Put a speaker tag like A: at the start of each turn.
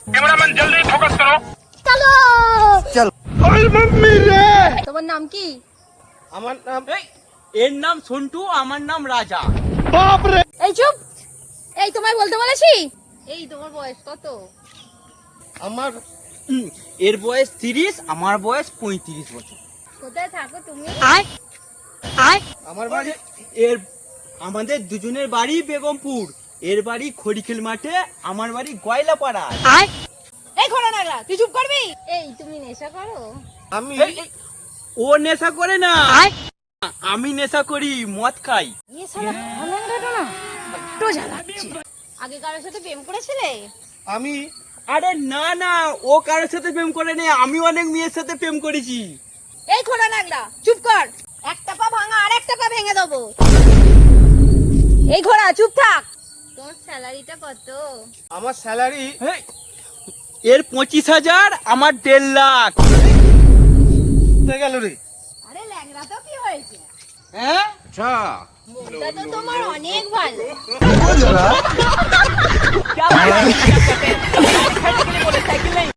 A: Cameraman जल्दी focus करो।
B: চলো
C: চল।
A: ओए मम्मी रे।
B: তোমার নাম কি?
C: আমার নাম
D: এর নাম সন্টু, আমার নাম রাজা।
A: बाप रे।
B: এই চুপ, এই তোমায় বলতে বলেছি। এই তোমার বয়স কত?
C: আমার
D: এর বয়স 30, আমার বয়স 35 বছর।
B: কোথায় থাকো তুমি?
C: আমার বাড়ি
D: এর আমাদের দুজনের বাড়ি বেগমপুর, এর বাড়ি খড়িখেল মাঠে, আমার বাড়ি গয়লাপাড়া।
B: এই খোলা নাগরা, তুই চুপ করবি? এই তুমি নেশা করো?
C: আমি
D: ও নেশা করে না, আমি নেশা করি, মদ খাই।
B: এই শালা ভালোঙ্গাটা না তো জ্বালাচ্ছে। আগে কারোর সাথে প্রেম করেছিলে?
C: আমি
D: আরে না না, ও কারোর সাথে প্রেম করে নেই, আমি অনেক মেয়ের সাথে প্রেম করেছি।
B: এই খোলা নাগরা চুপ কর, একটা পা ভাঙা আর একটা পা ভেঙে দেবো। এই ঘোড়া চুপ থাক। তোর স্যালারিটা কত?
C: আমার স্যালারি
D: হেই, এর 25,000, আমার 1.5 লাখ।
C: হয়ে গেল রে।
B: আরে ল্যাংড়া তো কি হয়েছে?
D: হ্যাঁ
C: আচ্ছা
B: মুখটা তো তোমার অনেক ভালো।